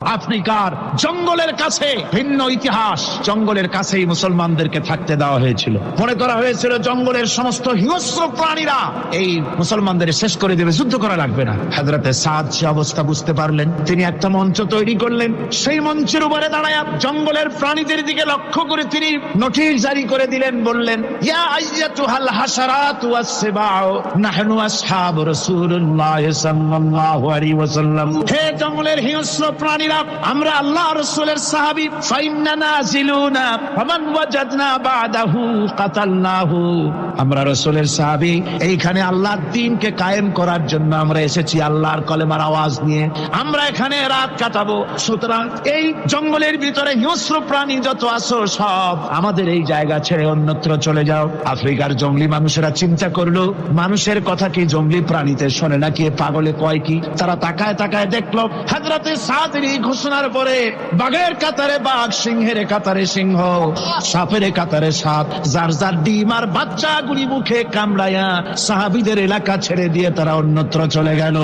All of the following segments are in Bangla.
আফ্রিকার জঙ্গলের কাছে ভিন্ন ইতিহাস, জঙ্গলের কাছেই মুসলমানদেরকে থাকতে দেওয়া হয়েছিল। মনে করা হয়েছিল জঙ্গলের সমস্ত হিংস্র প্রাণীরা এই মুসলমানদের শেষ করে দেবে, যুদ্ধ করা লাগবে না। হযরতে সাদ সে অবস্থা বুঝতে পারলেন, তিনি একটা মঞ্চ তৈরি করলেন। সেই মঞ্চের উপরে দাঁড়ায় জঙ্গলের প্রাণীদের দিকে লক্ষ্য করে তিনি নোটিশ জারি করে দিলেন, বললেন, ইয়া আইয়াতুহাল হাশারাতু ওয়াস-সিবাউ নাহনু আসহাবু রাসূলুল্লাহ সাল্লাল্লাহু আলাইহি ওয়াসাল্লাম। হে জঙ্গলের হিংস্র প্রাণী, আমরা আল্লাহ রাসূলের সাহাবী, ফাইন্নানা জিলুনা ফামান ওয়াজাদনা বাদাহু কাতালনাহু। আমরা রাসূলের সাহাবী, এইখানে আল্লাহর দ্বীনকে কায়েম করার জন্য আমরা এসেছি আল্লাহর কলেমার আওয়াজ নিয়ে, আমরা এখানে রাত কাটাবো। সুতরাং এই জঙ্গলের ভিতরে হিংস্র প্রাণী যত আছো সব আমাদের এই জায়গা ছেড়ে অন্যত্র চলে যাও। আফ্রিকার জঙ্গলি মানুষেরা চিন্তা করলো, মানুষের কথা কি জঙ্গলি প্রাণীতে শোনে নাকি, পাগলে কয় কি? তারা তাকায় তাকায় দেখলো হযরতে সাদের এই ঘোষণার পরে বাঘের কাতারে বাঘ, সিংহের কাতারে সিংহ, সাপের কাতারে সাপ, যার যার ডিম আর বাচ্চাগুলি মুখে কামড়ায়া সাহাবীদের এলাকা ছেড়ে দিয়ে তারা অন্যত্র চলে গেল।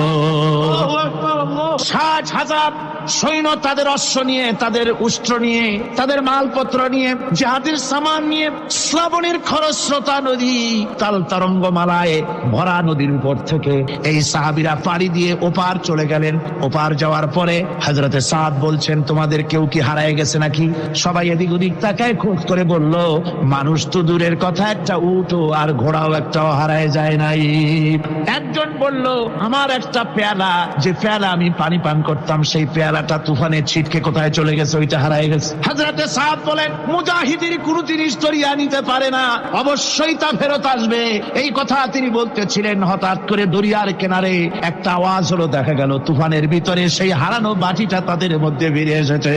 60,000 সৈন্য তাদের অশ্ব নিয়ে, তাদের উষ্ট্র নিয়ে, তাদের মালপত্র নিয়ে, জিহাদের সামান নিয়ে শ্রাবণের খরস্রোতা নদী তাল তরঙ্গমালায় ভরা নদীর উপর থেকে এই সাহাবীরা পাড়ি দিয়ে ওপার চলে গেলেন। ওপার যাওয়ার পরে হযরতে সাদ বলছেন, তোমাদের কেউ কি হারায় গেছে নাকি? সবাই এদিক ওদিক তাকায় খোঁজ করে বলল, মানুষ তো দূরের কথা, একটা উট আর ঘোড়াও একটাও হারায় যায় নাই। একজন বলল, আমার একটা পেয়ালা, যে পেয়ালা আমি পানি পান করতাম, সেই পেয়ালাটা তুফানে ছিটকে কোথায় চলে গেছে, ওইটা হারায় গেছে। হযরতে সাদ বলেন, মুজাহিদের কোন জিনিস ধরিয়া নিতে পারে না, অবশ্যই তা ফেরত আসবে। এই কথা তিনি বলতেছিলেন, হঠাৎ করে দরিয়ার কিনারে একটা আওয়াজ হলো, দেখা গেল তুফানের ভিতরে সেই হারানো বাটিটা তাদের মধ্যে বেরিয়ে এসেছে।